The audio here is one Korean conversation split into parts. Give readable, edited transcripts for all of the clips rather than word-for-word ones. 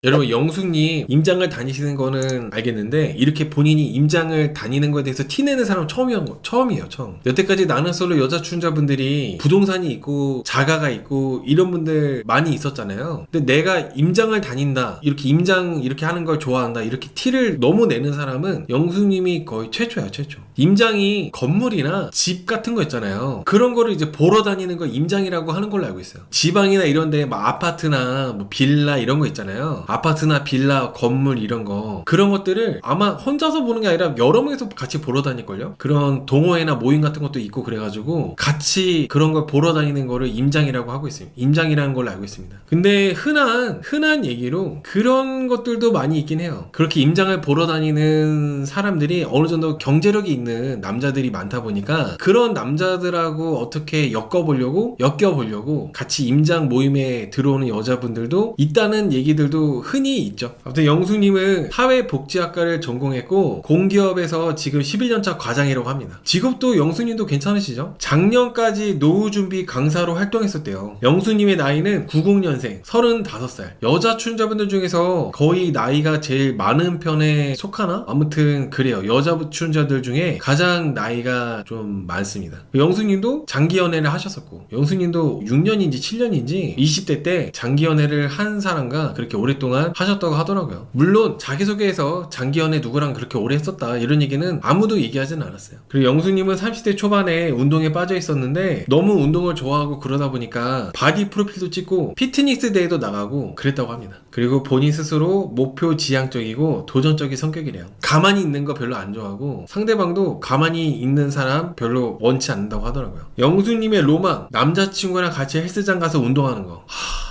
여러분, 영숙님 임장을 다니시는 거는 알겠는데 이렇게 본인이 임장을 다니는 거에 대해서 티내는 사람 처음이에요. 여태까지 나는 솔로 여자 출연자분들이 부동산이 있고 자가가 있고 이런 분들 많이 있었잖아요. 근데 내가 임장을 다닌다, 이렇게 임장 이렇게 하는 걸 좋아한다, 이렇게 티를 너무 내는 사람은 영숙님이 거의 최초야, 최초. 임장이 건물이나 집 같은 거 있잖아요. 그런 거를 이제 보러 다니는 걸 임장이라고 하는 걸로 알고 있어요. 지방이나 이런 데 막 아파트나 뭐 빌라 이런 거 있잖아요. 아파트나 빌라, 건물 이런 거, 그런 것들을 아마 혼자서 보는 게 아니라 여러 명이서 같이 보러 다닐걸요? 그런 동호회나 모임 같은 것도 있고 그래가지고 같이 그런 걸 보러 다니는 거를 임장이라고 하고 있습니다. 임장이라는 걸로 알고 있습니다. 근데 흔한 얘기로 그런 것들도 많이 있긴 해요. 그렇게 임장을 보러 다니는 사람들이 어느 정도 경제력이 있는 남자들이 많다 보니까 그런 남자들하고 어떻게 엮여보려고 같이 임장 모임에 들어오는 여자분들도 있다는 얘기들도 흔히 있죠. 아무튼 영숙님은 사회복지학과를 전공했고 공기업에서 지금 11년차 과장이라고 합니다. 직업도 영숙님도 괜찮으시죠? 작년까지 노후준비 강사로 활동했었대요. 영숙님의 나이는 90년생 35살. 여자 출연자분들 중에서 거의 나이가 제일 많은 편에 속하나? 아무튼 그래요. 여자 출연자들 중에 가장 나이가 좀 많습니다. 영숙님도 장기 연애를 하셨었고, 영숙님도 6년인지 7년인지 20대 때 장기 연애를 한 사람과 그렇게 오랫동안 하셨다고 하더라고요. 물론 자기소개에서 장기 연애 누구랑 그렇게 오래 했었다 이런 얘기는 아무도 얘기하지는 않았어요. 그리고 영수님은 30대 초반에 운동에 빠져 있었는데 너무 운동을 좋아하고 그러다 보니까 바디 프로필도 찍고 피트니스 대회도 나가고 그랬다고 합니다. 그리고 본인 스스로 목표 지향적이고 도전적인 성격이래요. 가만히 있는 거 별로 안 좋아하고 상대방도 가만히 있는 사람 별로 원치 않는다고 하더라고요. 영수님의 로망, 남자친구랑 같이 헬스장 가서 운동하는 거.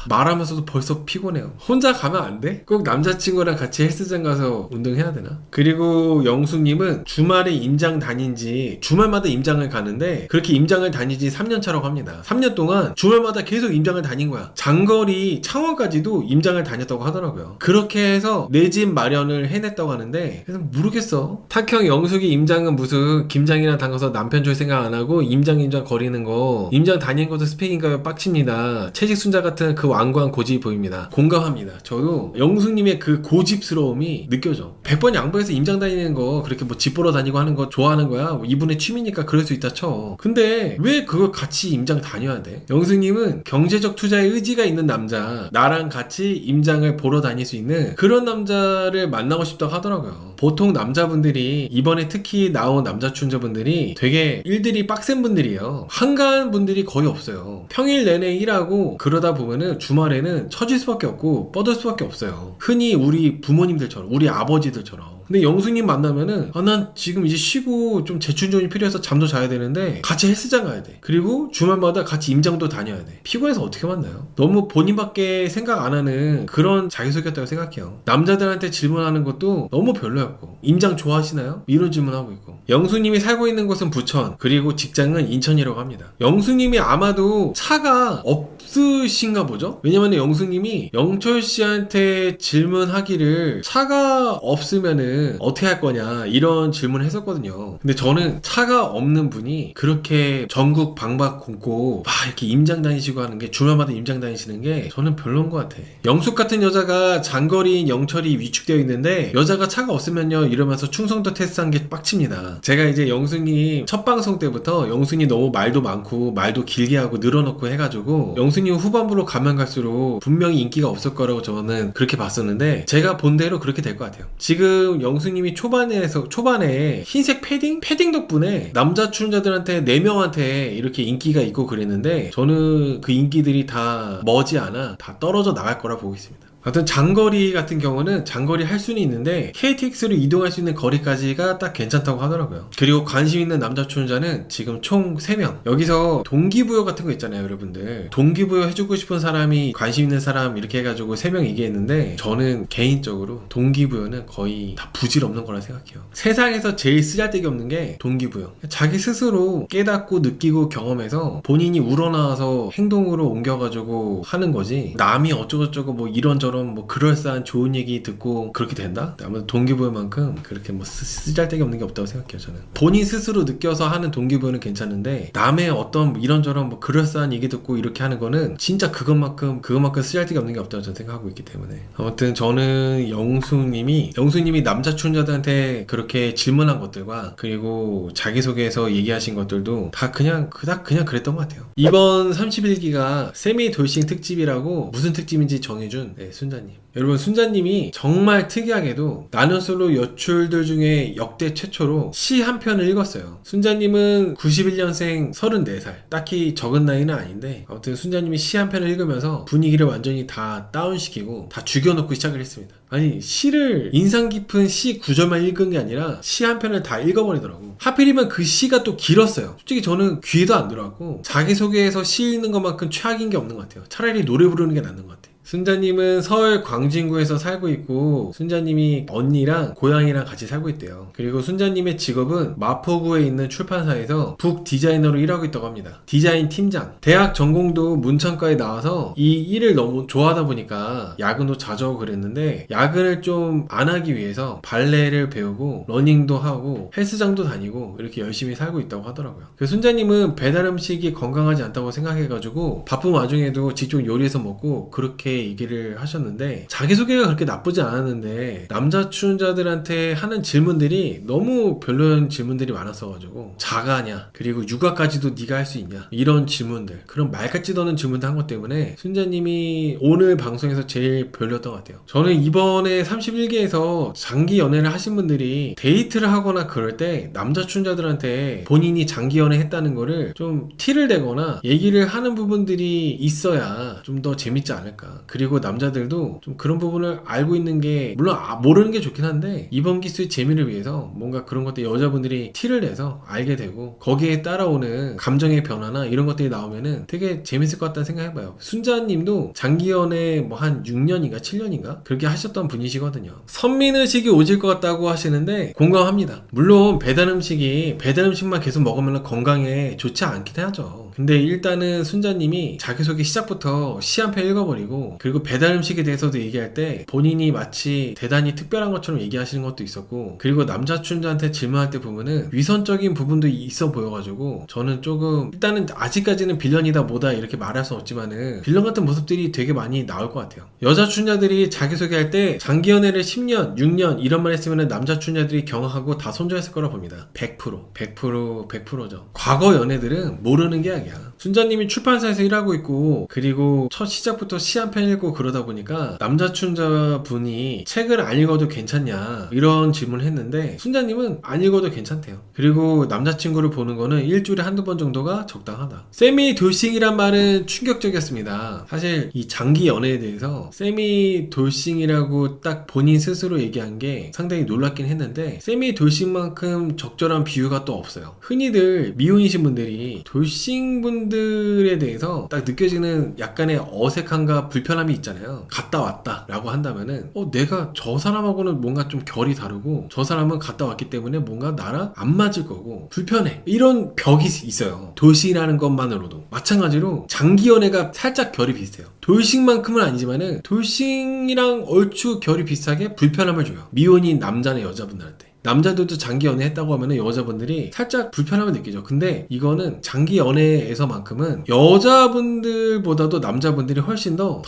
말하면서도 벌써 피곤해요. 혼자 가면 안 돼? 꼭 남자친구랑 같이 헬스장 가서 운동해야 되나? 그리고 영숙님은 주말에 임장 다닌 지, 주말마다 임장을 가는데 그렇게 임장을 다닌 지 3년 차라고 합니다. 3년 동안 주말마다 계속 임장을 다닌 거야. 장거리 창원까지도 임장을 다녔다고 하더라고요. 그렇게 해서 내 집 마련을 해냈다고 하는데, 그래서 모르겠어. 탁형 영숙이 임장은 무슨 김장이나 담가서 남편 줄 생각 안 하고 임장 거리는 거, 임장 다닌 것도 스펙인가요? 빡칩니다. 채식순자 같은 그 완고한 고집이 보입니다. 공감합니다. 저도 영숙님의 그 고집스러움이 느껴져. 100번 양보해서 임장 다니는 거, 그렇게 뭐 집 보러 다니고 하는 거 좋아하는 거야. 뭐 이분의 취미니까 그럴 수 있다 쳐. 근데 왜 그걸 같이 임장 다녀야 돼? 영숙님은 경제적 투자에 의지가 있는 남자, 나랑 같이 임장을 보러 다닐 수 있는 그런 남자를 만나고 싶다고 하더라고요. 보통 남자분들이, 이번에 특히 나온 남자 출연자분들이 되게 일들이 빡센 분들이에요. 한가한 분들이 거의 없어요. 평일 내내 일하고 그러다 보면은 주말에는 처질 수밖에 없고 뻗을 수밖에 없어요. 흔히 우리 부모님들처럼, 우리 아버지들처럼. 근데 영숙님 만나면은 난 지금 이제 쉬고 좀 재충전이 필요해서 잠도 자야 되는데 같이 헬스장 가야 돼. 그리고 주말마다 같이 임장도 다녀야 돼. 피곤해서 어떻게 만나요? 너무 본인밖에 생각 안 하는 그런 자기소개였다고 생각해요. 남자들한테 질문하는 것도 너무 별로였고, 임장 좋아하시나요? 이런 질문하고 있고. 영숙님이 살고 있는 곳은 부천, 그리고 직장은 인천이라고 합니다. 영숙님이 아마도 차가 없으신가 보죠? 왜냐면 영숙님이 영철 씨한테 질문하기를 차가 없으면은 어떻게 할 거냐 이런 질문을 했었거든요. 근데 저는 차가 없는 분이 그렇게 전국 방방 곤고 막 이렇게 임장 다니시고 하는 게, 주말마다 임장 다니시는 게 저는 별로인 것 같아. 영숙 같은 여자가 장거리인 영철이 위축되어 있는데 여자가 차가 없으면요 이러면서 충성도 테스트한 게 빡칩니다. 제가 이제 영숙님 첫 방송 때부터 영숙님 너무 말도 많고 말도 길게 하고 늘어놓고 해가지고 영숙님 후반부로 가면 갈수록 분명히 인기가 없을 거라고 저는 그렇게 봤었는데, 제가 본 대로 그렇게 될 것 같아요. 지금 영숙님이 초반에 흰색 패딩 덕분에 남자 출연자들한테 4명한테 이렇게 인기가 있고 그랬는데, 저는 그 인기들이 다 머지않아 다 떨어져 나갈 거라 보고 있습니다. 하여튼 장거리 같은 경우는 장거리 할 수는 있는데 KTX로 이동할 수 있는 거리까지가 딱 괜찮다고 하더라고요. 그리고 관심 있는 남자 출연자는 지금 총 3명. 여기서 동기부여 같은 거 있잖아요, 여러분들. 동기부여 해주고 싶은 사람이, 관심 있는 사람 이렇게 해가지고 3명 얘기했는데, 저는 개인적으로 동기부여는 거의 다 부질없는 거라 생각해요. 세상에서 제일 쓰잘데기 없는 게 동기부여. 자기 스스로 깨닫고 느끼고 경험해서 본인이 우러나와서 행동으로 옮겨가지고 하는 거지, 남이 어쩌고저쩌고 뭐 이런저런 저런 뭐 그럴싸한 좋은 얘기 듣고 그렇게 된다? 아무튼 동기부여만큼 그렇게 뭐 쓰잘데기 없는 게 없다고 생각해요. 저는 본인 스스로 느껴서 하는 동기부여는 괜찮은데 남의 어떤 이런저런 뭐 그럴싸한 얘기 듣고 이렇게 하는 거는 진짜 그것만큼 쓰잘데기 없는 게 없다고 저는 생각하고 있기 때문에. 아무튼 저는 영수님이 남자 출연자들한테 그렇게 질문한 것들과 그리고 자기소개에서 얘기하신 것들도 다 그냥 그랬던 것 같아요. 이번 31기가 세미 돌싱 특집이라고 무슨 특집인지 정해준 순자님. 여러분, 순자님이 정말 특이하게도 나는 솔로 여출들 중에 역대 최초로 시 한 편을 읽었어요. 순자님은 91년생 34살. 딱히 적은 나이는 아닌데 아무튼 순자님이 시 한 편을 읽으면서 분위기를 완전히 다 다운시키고 다 죽여놓고 시작을 했습니다. 아니, 시를 인상 깊은 시 구절만 읽은 게 아니라 시 한 편을 다 읽어버리더라고. 하필이면 그 시가 또 길었어요. 솔직히 저는 귀에도 안 들어왔고 자기소개에서 시 읽는 것만큼 최악인 게 없는 것 같아요. 차라리 노래 부르는 게 낫는 것 같아요. 순자님은 서울 광진구에서 살고 있고 순자님이 언니랑 고양이랑 같이 살고 있대요. 그리고 순자님의 직업은 마포구에 있는 출판사에서 북 디자이너로 일하고 있다고 합니다. 디자인 팀장. 대학 전공도 문창과에 나와서 이 일을 너무 좋아하다 보니까 야근도 자주 하고 그랬는데 야근을 좀 안 하기 위해서 발레를 배우고 러닝도 하고 헬스장도 다니고 이렇게 열심히 살고 있다고 하더라고요. 그 순자님은 배달 음식이 건강하지 않다고 생각해가지고 바쁜 와중에도 직접 요리해서 먹고 그렇게 얘기를 하셨는데 자기소개가 그렇게 나쁘지 않았는데 남자 출연자들한테 하는 질문들이 너무 별로인 질문들이 많았어가지고 자가냐 그리고 육아까지도 네가 할 수 있냐 이런 질문들 그런 말 같지도 않은 질문들 한 것 때문에 순자님이 오늘 방송에서 제일 별로였던 것 같아요. 저는 이번에 31기에서 장기 연애를 하신 분들이 데이트를 하거나 그럴 때 남자 출연자들한테 본인이 장기 연애 했다는 거를 좀 티를 내거나 얘기를 하는 부분들이 있어야 좀 더 재밌지 않을까. 그리고 남자들도 좀 그런 부분을 알고 있는 게 물론 모르는 게 좋긴 한데 이번 기수의 재미를 위해서 뭔가 그런 것들 여자분들이 티를 내서 알게 되고 거기에 따라오는 감정의 변화나 이런 것들이 나오면은 되게 재밌을 것 같다는 생각해봐요. 순자님도 장기연애 뭐 한 6년인가 7년인가 그렇게 하셨던 분이시거든요. 선민의식이 오질 것 같다고 하시는데 공감합니다. 물론 배달 음식만 계속 먹으면 건강에 좋지 않긴 하죠. 근데 일단은 순자님이 자기소개 시작부터 시 한 편 읽어버리고 그리고 배달 음식에 대해서도 얘기할 때 본인이 마치 대단히 특별한 것처럼 얘기하시는 것도 있었고 그리고 남자 출연자한테 질문할 때 보면은 위선적인 부분도 있어 보여가지고 저는 조금 일단은 아직까지는 빌런이다 뭐다 이렇게 말할 수 없지만은 빌런 같은 모습들이 되게 많이 나올 것 같아요. 여자 출연자들이 자기소개할 때 장기연애를 10년, 6년 이런 말 했으면은 남자 출연자들이 경험하고 다 손절했을 거라 봅니다. 100%죠. 과거 연애들은 모르는 게 아니야. 순자님이 출판사에서 일하고 있고 그리고 첫 시작부터 시 한 편 읽고 그러다 보니까 남자 출연자분이 책을 안 읽어도 괜찮냐 이런 질문을 했는데 순자님은 안 읽어도 괜찮대요. 그리고 남자친구를 보는 거는 일주일에 한두 번 정도가 적당하다. 세미 돌싱이란 말은 충격적이었습니다. 사실 이 장기 연애에 대해서 세미 돌싱이라고 딱 본인 스스로 얘기한 게 상당히 놀랍긴 했는데 세미 돌싱만큼 적절한 비유가 또 없어요. 흔히들 미혼이신 분들이 돌싱 분들에 대해서 딱 느껴지는 약간의 어색함과 불편함이 있잖아요. 갔다 왔다 라고 한다면은 내가 저 사람하고는 뭔가 좀 결이 다르고 저 사람은 갔다 왔기 때문에 뭔가 나랑 안 맞을 거고 불편해 이런 벽이 있어요. 돌싱이라는 것만으로도 마찬가지로 장기 연애가 살짝 결이 비슷해요. 돌싱만큼은 아니지만은 돌싱이랑 얼추 결이 비슷하게 불편함을 줘요. 미혼인 남자나 여자분들한테. 남자들도 장기 연애 했다고 하면 여자분들이 살짝 불편함을 느끼죠. 근데 이거는 장기 연애에서만큼은 여자분들보다도 남자분들이 훨씬 더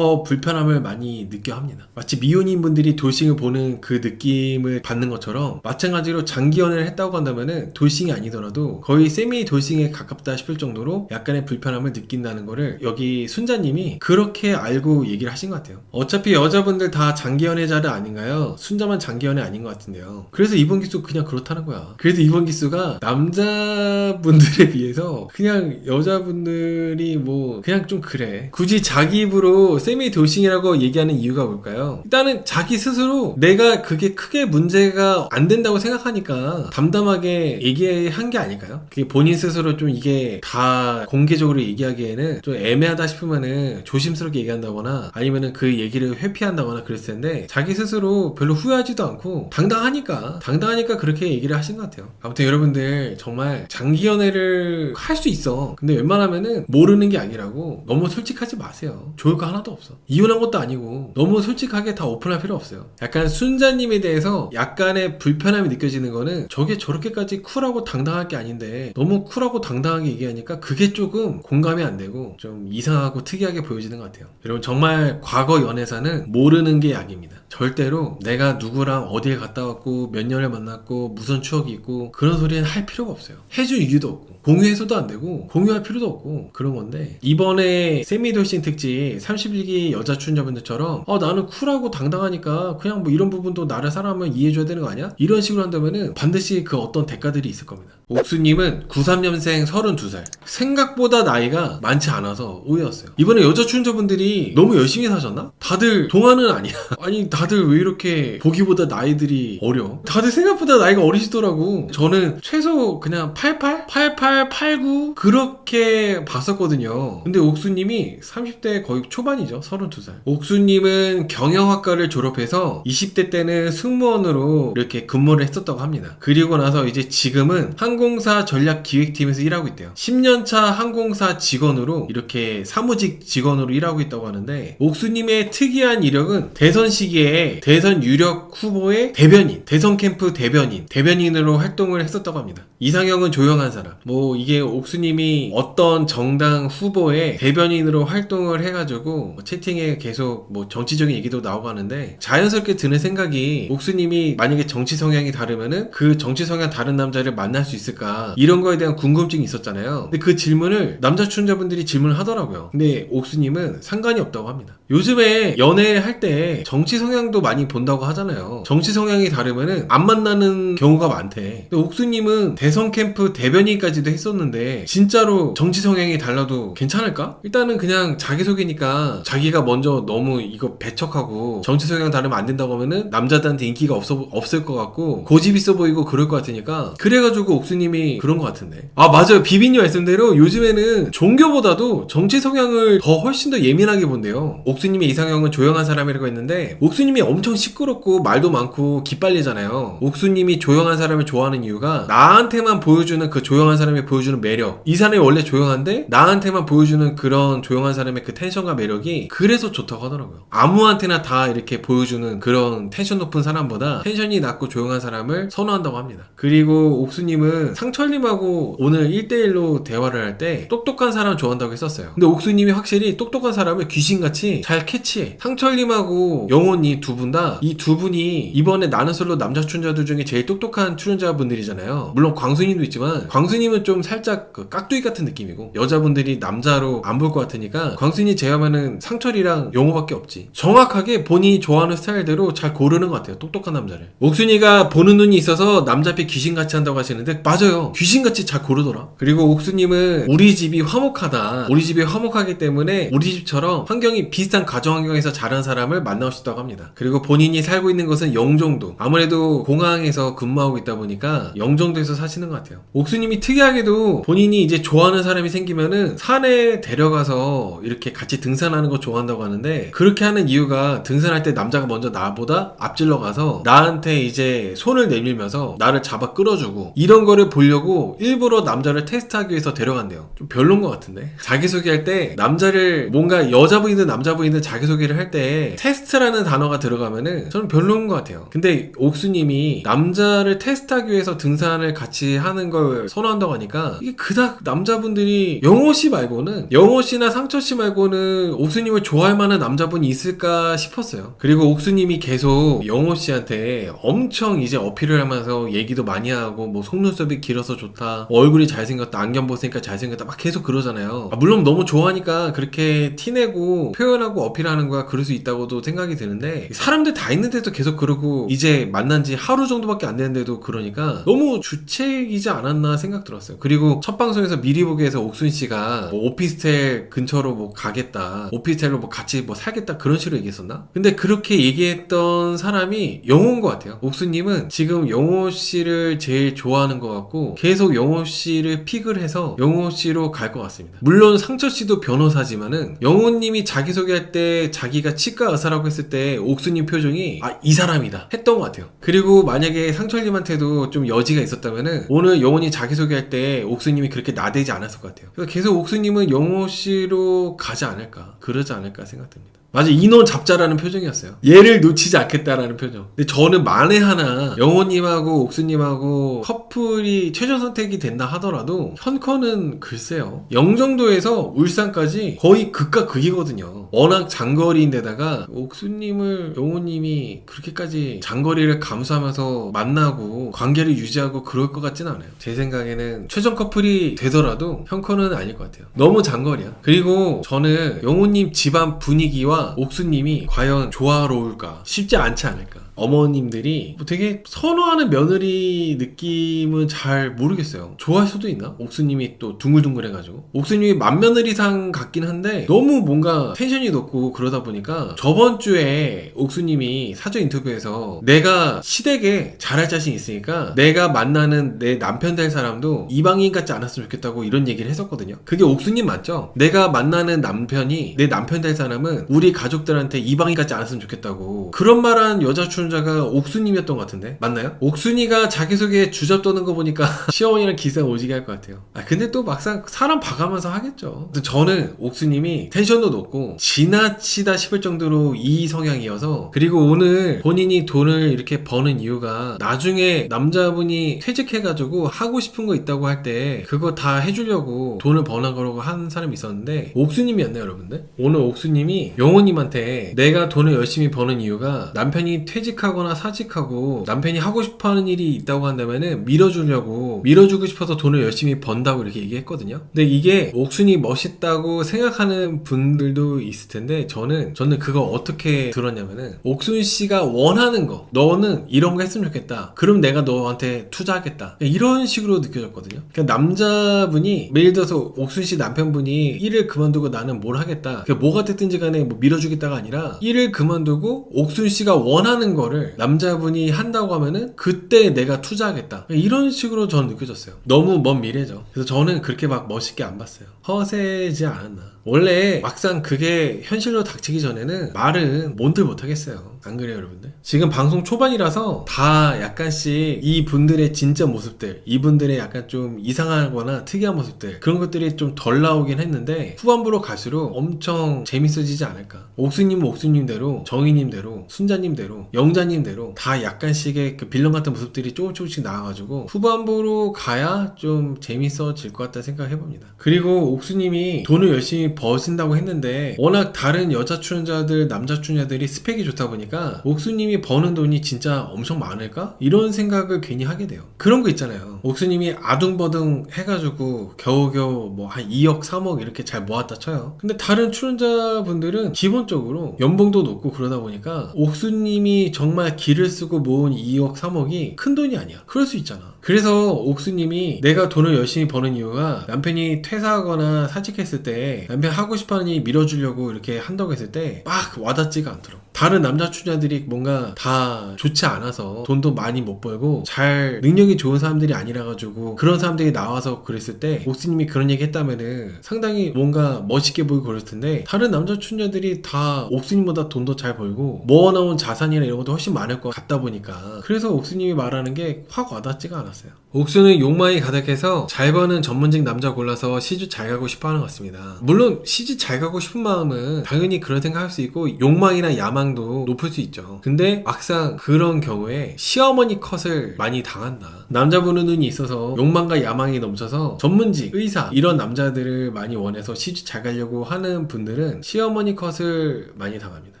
불편함을 많이 느껴 합니다. 마치 미혼인 분들이 돌싱을 보는 그 느낌을 받는 것처럼 마찬가지로 장기 연애를 했다고 한다면은 돌싱이 아니더라도 거의 세미 돌싱에 가깝다 싶을 정도로 약간의 불편함을 느낀다는 거를 여기 순자님이 그렇게 알고 얘기를 하신 것 같아요. 어차피 여자분들 다 장기 연애자들 아닌가요? 순자만 장기 연애 아닌 것 같은데요. 그래서 이번 기수 그냥 그렇다는 거야. 그래도 이번 기수가 남자분들에 비해서 그냥 여자분들이 뭐 그냥 좀 그래. 굳이 자기 입으로 세미 돌싱이라고 얘기하는 이유가 뭘까요? 일단은 자기 스스로 내가 그게 크게 문제가 안 된다고 생각하니까 담담하게 얘기한 게 아닐까요? 그게 본인 스스로 좀 이게 다 공개적으로 얘기하기에는 좀 애매하다 싶으면은 조심스럽게 얘기한다거나 아니면은 그 얘기를 회피한다거나 그랬을 텐데 자기 스스로 별로 후회하지도 않고 당당하니까 당당하니까 그렇게 얘기를 하신 것 같아요. 아무튼 여러분들 정말 장기 연애를 할 수 있어. 근데 웬만하면은 모르는 게 아니라고 너무 솔직하지 마세요. 좋을 거 하나도 없어. 이혼한 것도 아니고 너무 솔직하게 다 오픈할 필요 없어요. 약간 순자님에 대해서 약간의 불편함이 느껴지는 거는 저게 저렇게까지 쿨하고 당당할 게 아닌데 너무 쿨하고 당당하게 얘기하니까 그게 조금 공감이 안 되고 좀 이상하고 특이하게 보여지는 것 같아요. 여러분 정말 과거 연애사는 모르는 게 약입니다. 절대로 내가 누구랑 어디에 갔다 왔고 몇 년을 만났고 무슨 추억이 있고 그런 소리는 할 필요가 없어요. 해줄 이유도 없고 공유해서도 안 되고 공유할 필요도 없고 그런 건데 이번에 세미돌싱 특집 31기 여자 출연자분들처럼 나는 쿨하고 당당하니까 그냥 뭐 이런 부분도 나를 사랑하면 이해해줘야 되는 거 아니야? 이런 식으로 한다면은 반드시 그 어떤 대가들이 있을 겁니다. 옥수님은 93년생 32살 생각보다 나이가 많지 않아서 의외였어요. 이번에 여자 출연자분들이 너무 열심히 사셨나? 다들 동안은 아니야. 아니 다들 왜 이렇게 보기보다 나이들이 어려? 다들 생각보다 나이가 어리시더라고. 저는 최소 그냥 88? 88, 89? 그렇게 봤었거든요. 근데 옥수님이 30대 거의 초반이죠. 32살. 옥수님은 경영학과를 졸업해서 20대 때는 승무원으로 이렇게 근무를 했었다고 합니다. 그리고 나서 이제 지금은 항공사 전략기획팀에서 일하고 있대요. 10년차 항공사 직원으로 이렇게 사무직 직원으로 일하고 있다고 하는데 옥수님의 특이한 이력은 대선 시기에 대선 유력 후보의 대변인, 대선 캠프 대변인으로 활동을 했었다고 합니다. 이상형은 조용한 사람. 뭐 이게 옥수님이 어떤 정당 후보의 대변인으로 활동을 해가지고 채팅에 계속 뭐 정치적인 얘기도 나오고 하는데 자연스럽게 드는 생각이 옥수님이 만약에 정치 성향이 다르면은 그 정치 성향 다른 남자를 만날 수 있을까 이런 거에 대한 궁금증이 있었잖아요. 근데 그 질문을 남자 출연자분들이 질문을 하더라고요. 근데 옥수님은 상관이 없다고 합니다. 요즘에 연애할 때 정치 성향도 많이 본다고 하잖아요. 정치 성향이 다르면은 안 만나는 경우가 많대. 근데 옥수님은 대선 캠프 대변인까지도 했었는데 진짜로 정치 성향이 달라도 괜찮을까? 일단은 그냥 자기소개니까 자기가 먼저 너무 이거 배척하고 정치 성향 다르면 안 된다고 하면은 남자들한테 인기가 없을 것 같고 고집 있어 보이고 그럴 것 같으니까 그래가지고 옥수님이 그런 것 같은데. 아 맞아요. 비빈님 말씀대로 요즘에는 종교보다도 정치 성향을 더 훨씬 더 예민하게 본대요. 옥수님의 이상형은 조용한 사람이라고 했는데 옥수님이 엄청 시끄럽고 말도 많고 기빨리잖아요. 옥수님이 조용한 사람을 좋아하는 이유가 나한테만 보여주는 그 조용한 사람이 보여주는 매력. 이 사람이 원래 조용한데 나한테만 보여주는 그런 조용한 사람의 그 텐션과 매력이 그래서 좋다고 하더라고요. 아무한테나 다 이렇게 보여주는 그런 텐션 높은 사람보다 텐션이 낮고 조용한 사람을 선호한다고 합니다. 그리고 옥수님은 상철님하고 오늘 1대1로 대화를 할 때 똑똑한 사람 좋아한다고 했었어요. 근데 옥수님이 확실히 똑똑한 사람을 귀신같이 잘 캐치해. 상철님하고 영혼이 두 분 다 이 두 분이 이번에 나는 솔로 남자 출연자들 중에 제일 똑똑한 출연자분들이잖아요. 물론 광수님도 있지만 광수님은 좀 살짝 그 깍두기 같은 느낌이고 여자분들이 남자로 안 볼 것 같으니까 광수님 제외하면은 상철이랑 영호밖에 없지. 정확하게 본인이 좋아하는 스타일대로 잘 고르는 것 같아요. 똑똑한 남자를. 옥순이가 보는 눈이 있어서 남자피 귀신같이 한다고 하시는데 맞아요. 귀신같이 잘 고르더라. 그리고 옥수님은 우리 집이 화목하다. 우리 집이 화목하기 때문에 우리 집처럼 환경이 비슷한 가정 환경에서 자란 사람을 만나고 싶다고 합니다. 그리고 본인이 살고 있는 것은 영종도. 아무래도 공항에서 근무하고 있다 보니까 영종도에서 사시는 것 같아요. 옥수님이 특이하게도 본인이 이제 좋아하는 사람이 생기면은 산에 데려가서 이렇게 같이 등산하는 거 좋아한다고 하는데 그렇게 하는 이유가 등산할 때 남자가 먼저 나보다 앞질러 가서 나한테 이제 손을 내밀면서 나를 잡아 끌어주고 이런 거를 보려고 일부러 남자를 테스트하기 위해서 데려간대요. 좀 별론 것 같은데? 자기소개할 때 남자를 뭔가 여자분이든 남자분이든 자기소개를 할 때 테스트라는 단어가 들어가면은 저는 별로인 것 같아요. 근데 옥수님이 남자를 테스트하기 위해서 등산을 같이 하는 걸 선호한다고 하니까 이게 그닥 남자분들이 영호씨 말고는 영호씨나 상철씨 말고는 옥수님을 좋아할 만한 남자분이 있을까 싶었어요. 그리고 옥수님이 계속 영호씨한테 엄청 이제 어필을 하면서 얘기도 많이 하고 뭐 속눈썹이 길어서 좋다, 얼굴이 잘생겼다, 안경 벗으니까 잘생겼다 막 계속 그러잖아요. 물론 너무 좋아하니까 그렇게 티내고 표현하고 어필하는 거야 그럴 수 있다고도 생각이 드는데 사람들 다 있는데도 계속 그러고 이제 만난 지 하루 정도밖에 안 됐는데도 그러니까 너무 주책이지 않았나 생각 들었어요. 그리고 첫 방송에서 미리 보기에서 옥순씨가 뭐 오피스텔 근처로 뭐 가겠다, 오피스텔로 뭐 같이 뭐 살겠다 그런 식으로 얘기했었나? 근데 그렇게 얘기했던 사람이 영호인 것 같아요. 옥수님은 지금 영호씨를 제일 좋아하는 것 같고 계속 영호 씨를 픽을 해서 영호 씨로 갈 것 같습니다. 물론 상철 씨도 변호사지만은 영호님이 자기소개할 때 자기가 치과 의사라고 했을 때 옥수님 표정이 이 사람이다 했던 것 같아요. 그리고 만약에 상철님한테도 좀 여지가 있었다면은 오늘 영호님 자기소개할 때 옥수님이 그렇게 나대지 않았을 것 같아요. 그래서 계속 옥수님은 영호 씨로 가지 않을까, 그러지 않을까 생각됩니다. 맞아, 인원 잡자라는 표정이었어요. 얘를 놓치지 않겠다라는 표정. 근데 저는 만에 하나 영호님하고 옥수님하고 커플이 최종 선택이 된다 하더라도 현커는 글쎄요, 영종도에서 울산까지 거의 극과 극이거든요. 워낙 장거리인데다가 옥수님을 영호님이 그렇게까지 장거리를 감수하면서 만나고 관계를 유지하고 그럴 것 같진 않아요. 제 생각에는 최종 커플이 되더라도 현커는 아닐 것 같아요. 너무 장거리야. 그리고 저는 영호님 집안 분위기와 옥수님이 과연 조화로울까? 쉽지 않지 않을까? 어머님들이 뭐 되게 선호하는 며느리 느낌은 잘 모르겠어요. 좋아할 수도 있나? 옥수님이 또 둥글둥글해가지고. 옥수님이 맏며느리상 같긴 한데 너무 뭔가 텐션이 높고 그러다 보니까 저번 주에 옥수님이 사전 인터뷰에서 내가 시댁에 잘할 자신 있으니까 내가 만나는 내 남편 될 사람도 이방인 같지 않았으면 좋겠다고 이런 얘기를 했었거든요. 그게 옥수님 맞죠? 내가 만나는 남편이 내 남편 될 사람은 우리 가족들한테 이방인 같지 않았으면 좋겠다고 그런 말한 여자 출연자가 옥순님이었던 것 같은데 맞나요? 옥순이가 자기소개에 주접 떠는 거 보니까 시어머니랑 기싸움 오지게 할 것 같아요. 근데 또 막상 사람 봐가면서 하겠죠. 근데 저는 옥순님이 텐션도 높고 지나치다 싶을 정도로 이 성향이어서, 그리고 오늘 본인이 돈을 이렇게 버는 이유가 나중에 남자분이 퇴직해가지고 하고 싶은 거 있다고 할 때 그거 다 해주려고 돈을 버는 거라고 한 사람이 있었는데 옥수님이었네요, 여러분들. 오늘 옥수님이 영호님한테 내가 돈을 열심히 버는 이유가 남편이 퇴직하거나 사직하고 남편이 하고 싶어하는 일이 있다고 한다면은 밀어주고 싶어서 돈을 열심히 번다고 이렇게 얘기했거든요. 근데 이게 옥순이 멋있다고 생각하는 분들도 있을 텐데 저는 그거 어떻게 들었냐면은 옥순 씨가 원하는 거, 너는 이런 거 했으면 좋겠다, 그럼 내가 너한테 투자하겠다, 이런 식으로 느껴졌거든요. 그러니까 남자분이 예를 들어서 옥순 씨 남편분이 일을 그만두고 나는 뭘 하겠다, 뭐가 됐든지 간에 뭐 밀어주겠다가 아니라 일을 그만두고 옥순 씨가 원하는 거를 남자분이 한다고 하면은 그때 내가 투자하겠다, 이런 식으로 저는 느껴졌어요. 너무 먼 미래죠. 그래서 저는 그렇게 막 멋있게 안 봤어요. 허세지 않았나. 원래 막상 그게 현실로 닥치기 전에는 말은 뭔들 못하겠어요. 안 그래요, 여러분들? 지금 방송 초반이라서 다 약간씩 이분들의 진짜 모습들, 이분들의 약간 좀 이상하거나 특이한 모습들, 그런 것들이 좀 덜 나오긴 했는데 후반부로 갈수록 엄청 재밌어지지 않을까. 옥수님은 옥수님대로, 정희님대로, 순자님대로, 영자님대로 다 약간씩의 그 빌런 같은 모습들이 조금씩 나와가지고 후반부로 가야 좀 재밌어질 것 같다 생각해봅니다. 그리고 옥수님이 돈을 열심히 버신다고 했는데 워낙 다른 여자 출연자들, 남자 출연자들이 스펙이 좋다 보니까 옥수님이 버는 돈이 진짜 엄청 많을까? 이런 생각을 괜히 하게 돼요. 그런 거 있잖아요. 옥수님이 아둥버둥 해가지고 겨우겨우 뭐 한 2억 3억 이렇게 잘 모았다 쳐요. 근데 다른 출연자분들은 기본적으로 연봉도 높고 그러다 보니까 옥수님이 정말 기를 쓰고 모은 2억 3억이 큰 돈이 아니야. 그럴 수 있잖아. 그래서 옥수님이 내가 돈을 열심히 버는 이유가 남편이 퇴사하거나 사직했을 때 남편 하고 싶어하는 일 밀어주려고 이렇게 한다고 했을 때 막 와닿지가 않더라고. 다른 남자 출연자들이 뭔가 다 좋지 않아서 돈도 많이 못 벌고 잘 능력이 좋은 사람들이 아니라 가지고 그런 사람들이 나와서 그랬을 때 옥수님이 그런 얘기 했다면은 상당히 뭔가 멋있게 보이고 그럴 텐데 다른 남자 출연자들이 다 옥수님보다 돈도 잘 벌고 모아놓은 자산이나 이런 것도 훨씬 많을 것 같다 보니까 그래서 옥수님이 말하는 게 확 와닿지가 않았어요. 옥수는 욕망이 가득해서 잘 버는 전문직 남자 골라서 시집 잘 가고 싶어 하는 것 같습니다. 물론 시집 잘 가고 싶은 마음은 당연히 그런 생각할 수 있고 욕망이나 야망도 높을 수 있죠. 근데 막상 그런 경우에 시어머니 컷을 많이 당한다. 남자분은 눈이 있어서 욕망과 야망이 넘쳐서 전문직, 의사 이런 남자들을 많이 원해서 시집 잘 가려고 하는 분들은 시어머니 컷을 많이 당합니다.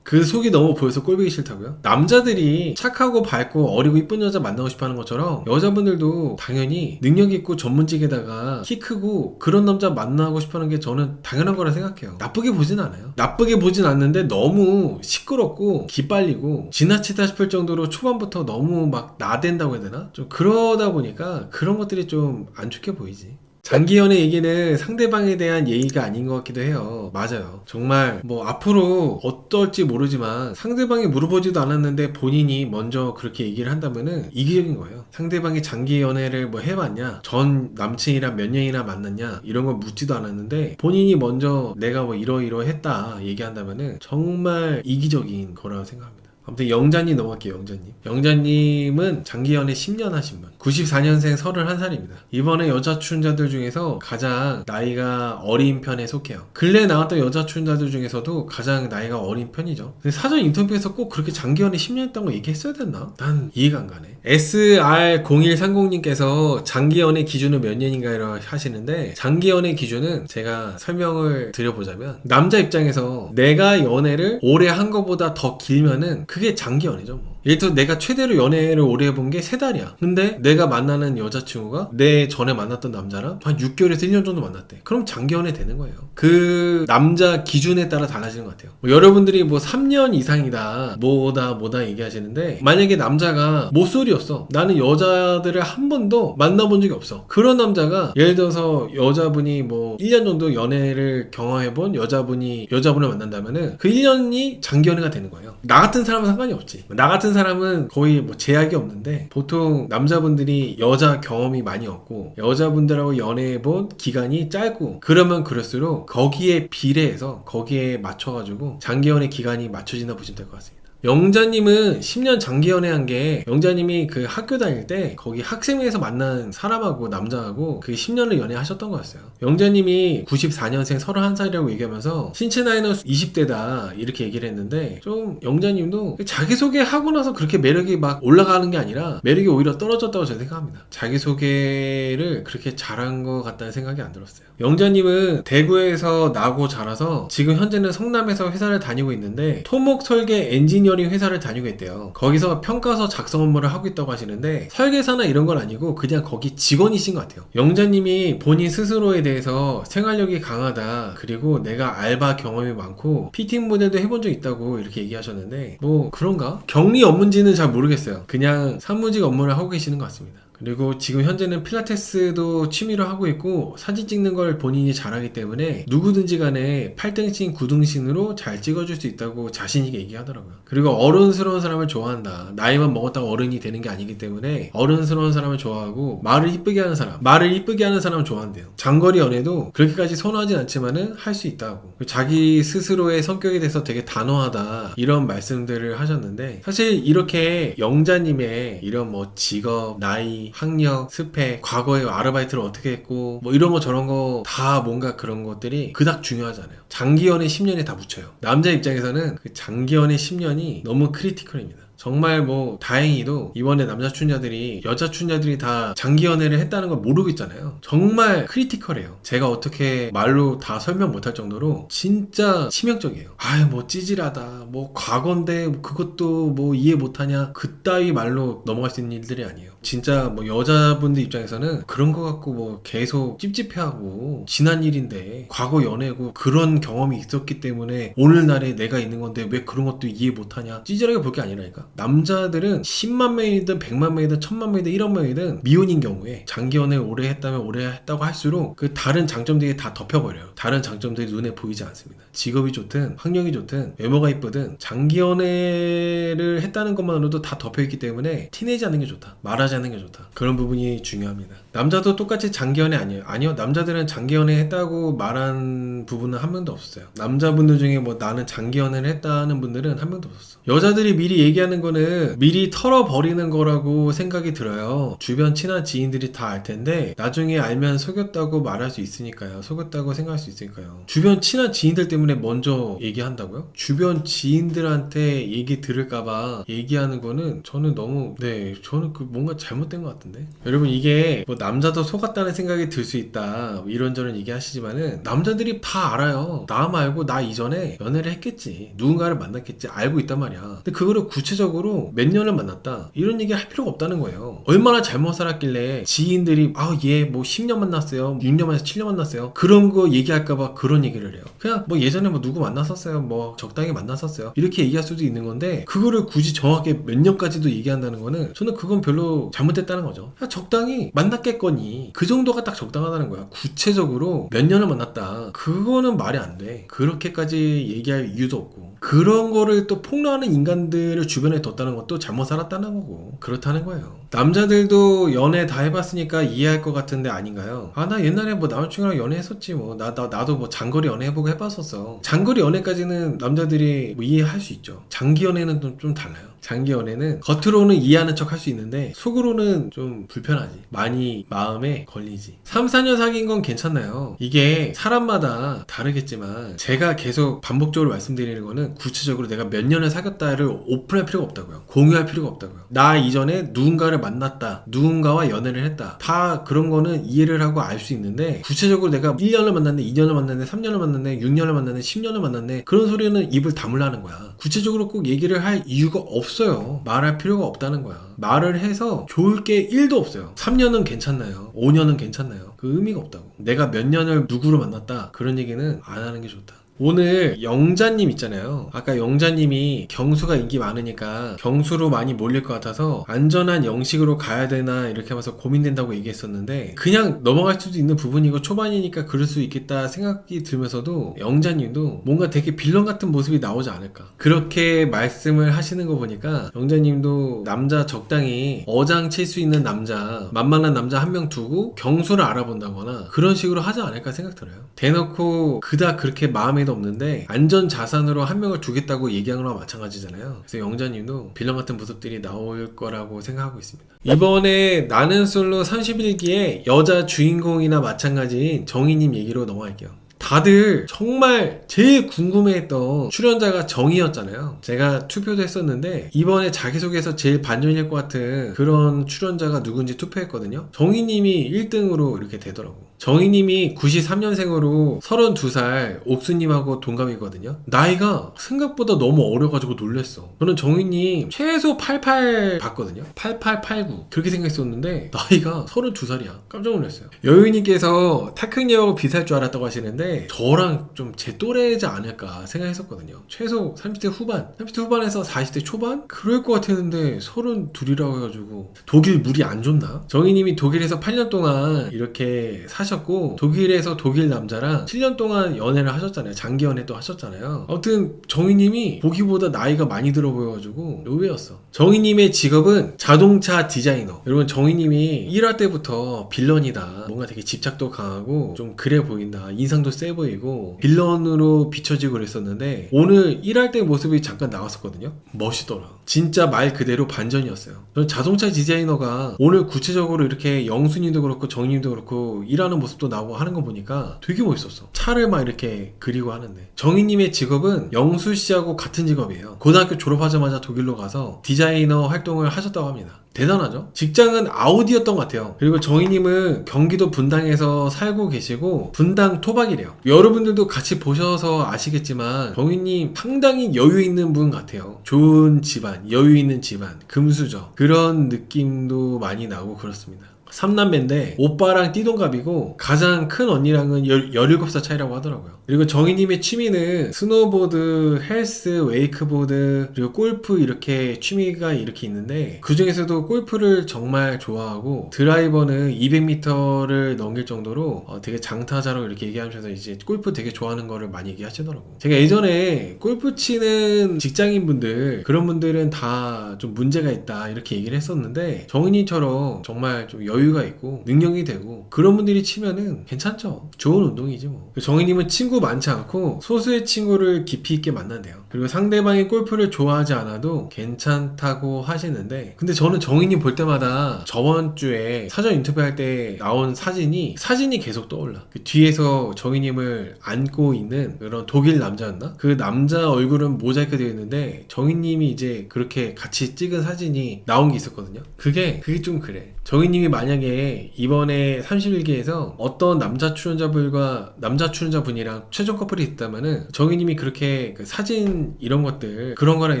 그 속이 너무 보여서 꼴보기 싫다고요? 남자들이 착하고 밝고 어리고 이쁜 여자 만나고 싶어하는 것처럼 여자분들도 당연히 능력 있고 전문직에다가 키 크고 그런 남자 만나고 싶어하는 게 저는 당연한 거라 생각해요. 나쁘게 보진 않아요. 나쁘게 보진 않는데 너무 시끄럽고 기빨리고 지나치다 싶을 정도로 초반부터 너무 막 나댄다고 해야 되나? 좀 그러다 보니까 그런 것들이 좀 안 좋게 보이지. 장기 연애 얘기는 상대방에 대한 예의가 아닌 것 같기도 해요. 맞아요. 정말 뭐 앞으로 어떨지 모르지만 상대방이 물어보지도 않았는데 본인이 먼저 그렇게 얘기를 한다면은 이기적인 거예요. 상대방이 장기 연애를 뭐 해봤냐, 전 남친이랑 몇 년이나 만났냐 이런 걸 묻지도 않았는데 본인이 먼저 내가 뭐 이러이러했다 얘기한다면은 정말 이기적인 거라고 생각합니다. 아무튼 영자님 넘어갈게요. 영자님은 장기연애 10년 하신 분, 94년생 31살입니다. 이번에 여자 출연자들 중에서 가장 나이가 어린 편에 속해요. 근래 나왔던 여자 출연자들 중에서도 가장 나이가 어린 편이죠. 근데 사전 인터뷰에서 꼭 그렇게 장기연애 10년 했다는 거 얘기했어야 됐나? 난 이해가 안 가네. SR0130님께서 장기연애 기준은 몇 년인가요? 하시는데, 장기연애 기준은 제가 설명을 드려보자면, 남자 입장에서 내가 연애를 오래 한 것보다 더 길면은 그게 장기 연애죠 뭐. 예를 들어 내가 최대로 연애를 오래 해본 게 3달이야. 근데 내가 만나는 여자친구가 내 전에 만났던 남자랑 한 6개월에서 1년 정도 만났대. 그럼 장기 연애 되는 거예요. 그 남자 기준에 따라 달라지는 것 같아요. 뭐 여러분들이 뭐 3년 이상이다 뭐다 얘기하시는데, 만약에 남자가 모쏠이었어. 나는 여자들을 한 번도 만나본 적이 없어. 그런 남자가 예를 들어서 여자분이 뭐 1년 정도 연애를 경험해본 여자분을 만난다면은 그 1년이 장기 연애가 되는 거예요. 나 같은 사람은 상관이 없지. 나 같은 사람은 거의 뭐 제약이 없는데, 보통 남자분들이 여자 경험이 많이 없고 여자분들하고 연애해본 기간이 짧고 그러면 그럴수록 거기에 비례해서 거기에 맞춰가지고 장기 연애 기간이 맞춰진다 보시면 될 것 같습니다. 영자님은 10년 장기 연애한 게, 영자님이 그 학교 다닐 때 거기 학생회에서 만난 사람하고 남자하고 그 10년을 연애하셨던 거였어요. 영자님이 94년생 31살이라고 얘기하면서 신체 나이는 20대다 이렇게 얘기를 했는데, 좀 영자님도 자기소개하고 나서 그렇게 매력이 막 올라가는 게 아니라 매력이 오히려 떨어졌다고 저는 생각합니다. 자기소개를 그렇게 잘한 것 같다는 생각이 안 들었어요. 영자님은 대구에서 나고 자라서 지금 현재는 성남에서 회사를 다니고 있는데, 토목 설계 엔지니어링 회사를 다니고 있대요. 거기서 평가서 작성 업무를 하고 있다고 하시는데, 설계사나 이런 건 아니고 그냥 거기 직원이신 것 같아요. 영자님이 본인 스스로에 대해서 생활력이 강하다, 그리고 내가 알바 경험이 많고 피팅 모델도 해본 적 있다고 이렇게 얘기하셨는데, 뭐 그런가? 격리 업무인지는 잘 모르겠어요. 그냥 사무직 업무를 하고 계시는 것 같습니다. 그리고 지금 현재는 필라테스도 취미로 하고 있고 사진 찍는 걸 본인이 잘하기 때문에 누구든지 간에 8등신 9등신으로 잘 찍어줄 수 있다고 자신있게 얘기하더라고요. 그리고 어른스러운 사람을 좋아한다. 나이만 먹었다고 어른이 되는 게 아니기 때문에 어른스러운 사람을 좋아하고 말을 이쁘게 하는 사람을 좋아한대요. 장거리 연애도 그렇게까지 선호하진 않지만은 할 수 있다고. 자기 스스로의 성격에 대해서 되게 단호하다 이런 말씀들을 하셨는데, 사실 이렇게 영자님의 이런 뭐 직업, 나이, 학력, 스펙, 과거에 아르바이트를 어떻게 했고 뭐 이런 거 저런 거 다 뭔가 그런 것들이 그닥 중요하잖아요. 장기연애 10년에 다 묻혀요. 남자 입장에서는 그 장기연애 10년이 너무 크리티컬입니다. 정말 뭐 다행히도 이번에 남자 출연자들이, 여자 출연자들이 다 장기 연애를 했다는 걸 모르고 있잖아요. 정말 크리티컬해요. 제가 어떻게 말로 다 설명 못할 정도로 진짜 치명적이에요. 아유 뭐 찌질하다, 뭐 과거인데 그것도 뭐 이해 못하냐, 그따위 말로 넘어갈 수 있는 일들이 아니에요. 진짜 뭐 여자분들 입장에서는 그런 거 갖고 뭐 계속 찝찝해하고 지난 일인데 과거 연애고 그런 경험이 있었기 때문에 오늘날에 내가 있는 건데 왜 그런 것도 이해 못하냐, 찌질하게 볼 게 아니라니까. 남자들은 10만 명이든 100만 명이든 1000만 명이든 1억 명이든 미혼인 경우에 장기 연애 오래 했다면 오래 했다고 할수록 그 다른 장점들이 다 덮여버려요. 다른 장점들이 눈에 보이지 않습니다. 직업이 좋든 학력이 좋든 외모가 이쁘든 장기 연애를 했다는 것만으로도 다 덮여있기 때문에 티내지 않는 게 좋다, 말하지 않는 게 좋다, 그런 부분이 중요합니다. 남자도 똑같이 장기 연애 아니에요. 남자들은 장기 연애 했다고 말한 부분은 한 명도 없었어요. 남자분들 중에 뭐 나는 장기 연애를 했다는 분들은 한 명도 없었어. 여자들이 미리 얘기하는 거는 미리 털어버리는 거라고 생각이 들어요. 주변 친한 지인들이 다 알 텐데 나중에 알면 속였다고 말할 수 있으니까요. 속였다고 생각할 수 있으니까요. 주변 친한 지인들 때문에 먼저 얘기한다고요? 주변 지인들한테 얘기 들을까봐 얘기하는 거는 저는 너무, 저는 그 뭔가 잘못된 것 같은데. 여러분, 이게 뭐 남자도 속았다는 생각이 들 수 있다 뭐 이런저런 얘기하시지만은 남자들이 다 알아요. 나 말고 나 이전에 연애를 했겠지, 누군가를 만났겠지, 알고 있단 말이야. 근데 그거를 구체적으로 구체적으로 몇 년을 만났다 이런 얘기 할 필요가 없다는 거예요. 얼마나 잘못 살았길래 지인들이 얘 뭐 10년 만났어요, 6년 만났어요, 7년 만났어요, 그런 거 얘기할까봐 그런 얘기를 해요. 그냥 뭐 예전에 뭐 누구 만났었어요, 뭐 적당히 만났었어요, 이렇게 얘기할 수도 있는 건데, 그거를 굳이 정확하게 몇 년까지도 얘기한다는 거는 저는 그건 별로 잘못됐다는 거죠. 그냥 적당히 만났겠거니 그 정도가 딱 적당하다는 거야. 구체적으로 몇 년을 만났다 그거는 말이 안 돼. 그렇게까지 얘기할 이유도 없고, 그런 거를 또 폭로하는 인간들을 주변에 뒀다는 것도 잘못 살았다는 거고, 그렇다는 거예요. 남자들도 연애 다 해봤으니까 이해할 것 같은데 아닌가요? 나 옛날에 뭐 남자친구랑 연애했었지, 뭐 나도 뭐 장거리 연애 해보고 해봤었어. 장거리 연애까지는 남자들이 뭐 이해할 수 있죠. 장기 연애는 좀 달라요. 장기 연애는 겉으로는 이해하는 척 할 수 있는데 속으로는 좀 불편하지. 많이 마음에 걸리지. 3, 4년 사귄 건 괜찮나요? 이게 사람마다 다르겠지만 제가 계속 반복적으로 말씀드리는 거는 구체적으로 내가 몇 년을 사귀었다를 오픈할 필요가 없다고요. 공유할 필요가 없다고요. 나 이전에 누군가를 만났다, 누군가와 연애를 했다, 다 그런 거는 이해를 하고 알 수 있는데, 구체적으로 내가 1년을 만났네, 2년을 만났네, 3년을 만났네, 6년을 만났네, 10년을 만났네, 그런 소리는 입을 다물라는 거야. 구체적으로 꼭 얘기를 할 이유가 없어요. 말할 필요가 없다는 거야. 말을 해서 좋을 게 1도 없어요. 3년은 괜찮나요? 5년은 괜찮나요? 그 의미가 없다고. 내가 몇 년을 누구를 만났다 그런 얘기는 안 하는 게 좋다. 오늘 영자님 있잖아요. 아까 영자님이 경수가 인기 많으니까 경수로 많이 몰릴 것 같아서 안전한 영식으로 가야 되나 이렇게 하면서 고민된다고 얘기했었는데, 그냥 넘어갈 수도 있는 부분이고 초반이니까 그럴 수 있겠다 생각이 들면서도 영자님도 뭔가 되게 빌런 같은 모습이 나오지 않을까, 그렇게 말씀을 하시는 거 보니까 영자님도 남자 적당히 어장 칠 수 있는 남자, 만만한 남자 한 명 두고 경수를 알아본다거나 그런 식으로 하지 않을까 생각 들어요. 대놓고 그닥 그렇게 마음에 없는데 안전 자산으로 한 명을 두겠다고 얘기하는 거랑 마찬가지잖아요. 그래서 영자님도 빌런 같은 모습들이 나올 거라고 생각하고 있습니다. 이번에 나는 솔로 31기에 여자 주인공이나 마찬가지인 정희님 얘기로 넘어갈게요. 다들 정말 제일 궁금해했던 출연자가 정희였잖아요. 제가 투표도 했었는데 이번에 자기소개에서 제일 반전일 것 같은 그런 출연자가 누군지 투표했거든요. 정희님이 1등으로 이렇게 되더라고. 정희님이 93년생으로 32살 옥수님하고 동갑이거든요. 나이가 생각보다 너무 어려가지고 놀랬어. 저는 정희님 최소 88 봤거든요. 88, 89 그렇게 생각했었는데 나이가 32살이야. 깜짝 놀랐어요. 여유님께서 태클녀하고 비슷할 줄 알았다고 하시는데 저랑 좀 제 또래지 않을까 생각했었거든요. 최소 30대 후반, 30대 후반에서 40대 초반? 그럴 것 같았는데 32이라고 해가지고 독일 물이 안 좋나? 정희님이 독일에서 8년 동안 이렇게 사셨고 독일에서 독일 남자랑 7년 동안 연애를 하셨잖아요. 장기 연애도 하셨잖아요. 아무튼 정희님이 보기보다 나이가 많이 들어 보여가지고 의외였어. 정희님의 직업은 자동차 디자이너. 여러분, 정희님이 1화 때부터 빌런이다, 뭔가 되게 집착도 강하고 좀 그래 보인다, 인상도 세 보이고 빌런으로 비춰지고 그랬었는데 오늘 1할 때 모습이 잠깐 나왔었거든요. 멋있더라. 진짜 말 그대로 반전이었어요. 저는 자동차 디자이너가 오늘 구체적으로 이렇게 영순이도 그렇고 정희님도 그렇고 일하는 모습도 나오고 하는 거 보니까 되게 멋있었어. 차를 막 이렇게 그리고 하는데, 정희님의 직업은 영수씨하고 같은 직업이에요. 고등학교 졸업하자마자 독일로 가서 디자이너 활동을 하셨다고 합니다. 대단하죠? 직장은 아우디였던 것 같아요. 그리고 정희님은 경기도 분당에서 살고 계시고 분당 토박이래요. 여러분들도 같이 보셔서 아시겠지만 정희님 상당히 여유 있는 분 같아요. 좋은 집안, 여유 있는 집안, 금수저, 그런 느낌도 많이 나고 그렇습니다. 3남매인데 오빠랑 띠동갑이고 가장 큰 언니랑은 17살 차이라고 하더라고요. 그리고 정희님의 취미는 스노보드, 헬스, 웨이크보드, 그리고 골프, 이렇게 취미가 이렇게 있는데 그 중에서도 골프를 정말 좋아하고 드라이버는 200m를 넘길 정도로 되게 장타자로 이렇게 얘기하면서 이제 골프 되게 좋아하는 거를 많이 얘기하시더라고요. 제가 예전에 골프 치는 직장인분들, 그런 분들은 다 좀 문제가 있다 이렇게 얘기를 했었는데 정희님처럼 정말 좀 여유가 있고 능력이 되고 그런 분들이 치면은 괜찮죠. 좋은 운동이지 뭐. 정희님은 친구 많지 않고 소수의 친구를 깊이 있게 만난대요. 그리고 상대방이 골프를 좋아하지 않아도 괜찮다고 하시는데, 근데 저는 정희님 볼 때마다 저번 주에 사전 인터뷰할 때 나온 사진이 계속 떠올라. 그 뒤에서 정희님을 안고 있는 그런 독일 남자였나? 그 남자 얼굴은 모자이크 되어 있는데 정희님이 이제 그렇게 같이 찍은 사진이 나온 게 있었거든요. 그게 좀 그래. 정희님이 만약 만약에 이번에 31기에서 어떤 남자 출연자분이랑 최종 커플이 있다면은 정희님이 그렇게 그 사진 이런 것들 그런 거랑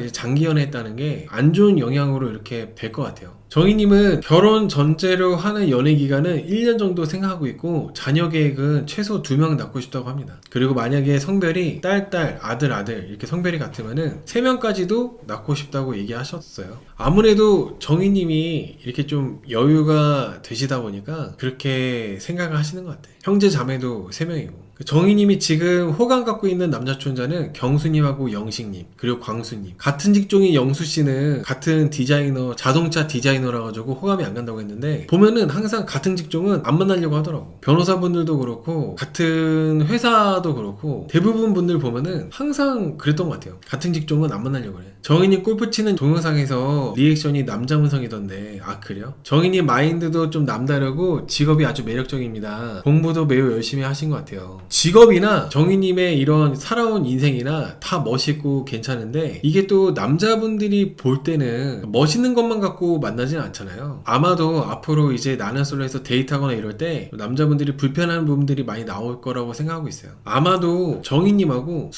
이제 장기 연애했다는 게 안 좋은 영향으로 이렇게 될 것 같아요. 정희님은 결혼 전제로 하는 연애 기간은 1년 정도 생각하고 있고 자녀 계획은 최소 2명 낳고 싶다고 합니다. 그리고 만약에 성별이 딸, 아들 이렇게 성별이 같으면은 3명까지도 낳고 싶다고 얘기하셨어요. 아무래도 정희님이 이렇게 좀 여유가 되시다 보니까 그렇게 생각을 하시는 것 같아요. 형제 자매도 3명이고 정희님이 지금 호감 갖고 있는 남자 출연자는 경수님하고 영식님 그리고 광수님. 같은 직종인 영수씨는 같은 디자이너 자동차 디자이너라 가지고 호감이 안 간다고 했는데 보면은 항상 같은 직종은 안 만나려고 하더라고. 변호사분들도 그렇고 같은 회사도 그렇고 대부분 분들 보면은 항상 그랬던 것 같아요. 같은 직종은 안 만나려고 그래. 정희님 골프 치는 동영상에서 리액션이 남자 음성이던데 아 그래요? 정희님 마인드도 좀 남다르고 직업이 아주 매력적입니다. 공부도 매우 열심히 하신 것 같아요. 직업이나 정희님의 이런 살아온 인생이나 다 멋있고 괜찮은데 이게 또 남자분들이 볼 때는 멋있는 것만 갖고 만나지는 않잖아요. 아마도 앞으로 이제 나는 솔로에서 데이트하거나 이럴 때 남자분들이 불편한 부분들이 많이 나올 거라고 생각하고 있어요. 아마도 정희님하고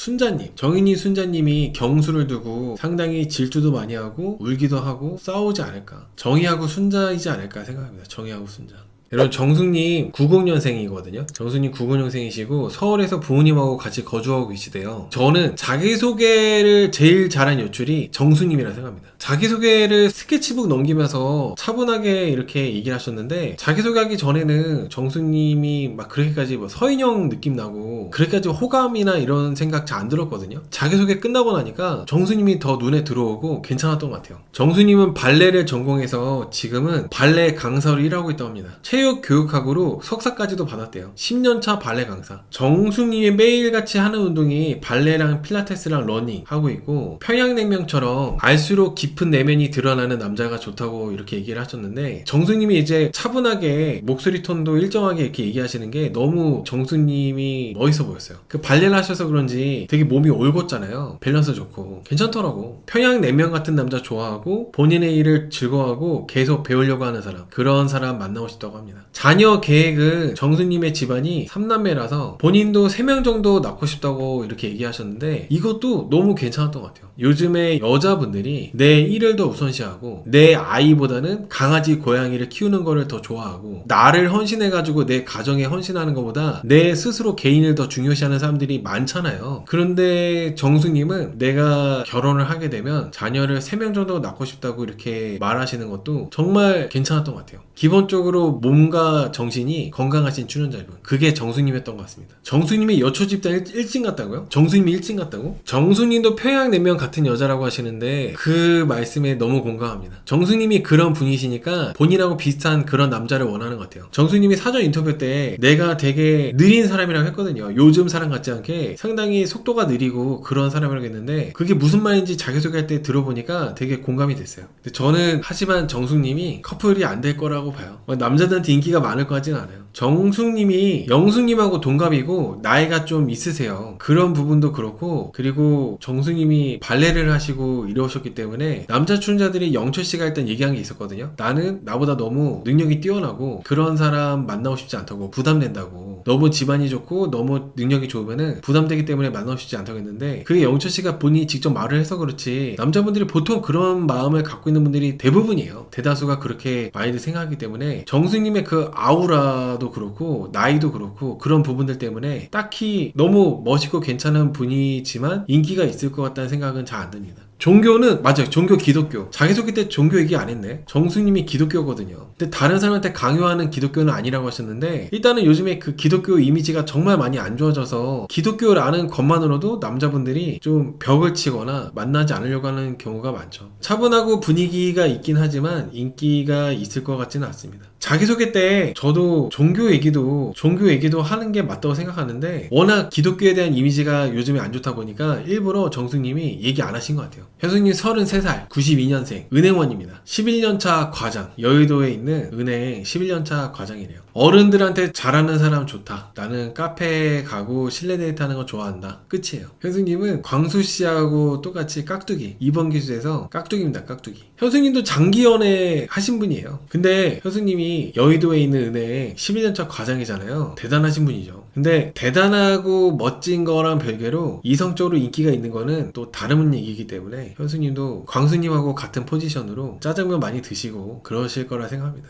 정희님 순자님이 경수를 두고 상당히 질투도 많이 하고 울기도 하고 싸우지 않을까. 정희하고 순자이지 않을까 생각합니다. 정희하고 순자. 여러분 정숙님 90년생이거든요. 정숙님 90년생이시고 서울에서 부모님하고 같이 거주하고 계시대요. 저는 자기소개를 제일 잘한 여출이 정숙님이라 생각합니다. 자기소개를 스케치북 넘기면서 차분하게 이렇게 얘기를 하셨는데 자기소개하기 전에는 정숙님이 막 그렇게까지 뭐 서인영 느낌 나고 그렇게까지 호감이나 이런 생각 잘 안 들었거든요. 자기소개 끝나고 나니까 정숙님이 더 눈에 들어오고 괜찮았던 것 같아요. 정숙님은 발레를 전공해서 지금은 발레 강사로 일하고 있다고 합니다. 체육교육학으로 석사까지도 받았대요. 10년차 발레 강사. 정숙님이 매일같이 하는 운동이 발레랑 필라테스랑 러닝 하고 있고 평양냉면처럼 알수록 깊은 내면이 드러나는 남자가 좋다고 이렇게 얘기를 하셨는데 정숙님이 이제 차분하게 목소리 톤도 일정하게 이렇게 얘기하시는 게 너무 정숙님이 멋있어 보였어요. 그 발레를 하셔서 그런지 되게 몸이 올곧잖아요. 밸런스 좋고 괜찮더라고. 평양냉면 같은 남자 좋아하고 본인의 일을 즐거워하고 계속 배우려고 하는 사람 그런 사람 만나고 싶다고 합니다. 자녀 계획은 정수님의 집안이 3남매라서 본인도 3명 정도 낳고 싶다고 이렇게 얘기하셨는데 이것도 너무 괜찮았던 것 같아요. 요즘에 여자분들이 내 일을 더 우선시하고 내 아이보다는 강아지 고양이를 키우는 거를 더 좋아하고 나를 헌신해가지고 내 가정에 헌신하는 것보다 내 스스로 개인을 더 중요시하는 사람들이 많잖아요. 그런데 정수님은 내가 결혼을 하게 되면 자녀를 3명 정도 낳고 싶다고 이렇게 말하시는 것도 정말 괜찮았던 것 같아요. 기본적으로 몸과 정신이 건강하신 출연자분 그게 정수님이었던 것 같습니다. 정수님이 여초 집단 일진 같다고요? 정수님이 일진 같다고? 정수님도 평양냉면 같은 여자라고 하시는데 그 말씀에 너무 공감합니다. 정수님이 그런 분이시니까 본인하고 비슷한 그런 남자를 원하는 것 같아요. 정수님이 사전 인터뷰 때 내가 되게 느린 사람이라고 했거든요. 요즘 사람 같지 않게 상당히 속도가 느리고 그런 사람이라고 했는데 그게 무슨 말인지 자기소개할 때 들어보니까 되게 공감이 됐어요. 근데 저는 하지만 정숙님이 커플이 안 될 거라고 봐요. 남자들한테 인기가 많을 것 같지는 않아요. 정숙님이 영숙님하고 동갑이고 나이가 좀 있으세요. 그런 부분도 그렇고 그리고 정숙님이 발레를 하시고 이러셨기 때문에 남자 출연자들이 영철씨가 일단 얘기한 게 있었거든요. 나는 나보다 너무 능력이 뛰어나고 그런 사람 만나고 싶지 않다고 부담된다고 너무 집안이 좋고 너무 능력이 좋으면은 부담되기 때문에 만나고 싶지 않다고 했는데 그게 영철씨가 본인이 직접 말을 해서 그렇지 남자분들이 보통 그런 마음을 갖고 있는 분들이 대부분이에요. 대다수가 그렇게 많이들 생각하기 때문에 정숙님의 그 아우라도 그렇고 나이도 그렇고 그런 부분들 때문에 딱히 너무 멋있고 괜찮은 분이지만 인기가 있을 것 같다는 생각은 잘 안 듭니다. 종교는 맞아요. 종교 기독교. 자기소개 때 종교 얘기 안 했네. 정수님이 기독교거든요. 근데 다른 사람한테 강요하는 기독교는 아니라고 하셨는데 일단은 요즘에 그 기독교 이미지가 정말 많이 안 좋아져서 기독교라는 것만으로도 남자분들이 좀 벽을 치거나 만나지 않으려고 하는 경우가 많죠. 차분하고 분위기가 있긴 하지만 인기가 있을 것 같지는 않습니다. 자기소개 때 저도 종교 얘기도 하는 게 맞다고 생각하는데 워낙 기독교에 대한 이미지가 요즘에 안 좋다 보니까 일부러 정수님이 얘기 안 하신 것 같아요. 현수님 33살, 92년생, 은행원입니다. 11년차 과장, 여의도에 있는 은행 11년차 과장이래요. 어른들한테 잘하는 사람 좋다. 나는 카페에 가고 실내 데이트하는 거 좋아한다. 끝이에요. 현수님은 광수씨하고 똑같이 깍두기, 2번 기수에서 깍두기입니다. 깍두기. 현수님도 장기 연애 하신 분이에요. 근데 현수님이 여의도에 있는 은행 11년차 과장이잖아요. 대단하신 분이죠. 근데 대단하고 멋진 거랑 별개로 이성적으로 인기가 있는 거는 또 다른 얘기이기 때문에 현수님도 광수님하고 같은 포지션으로 짜장면 많이 드시고 그러실 거라 생각합니다.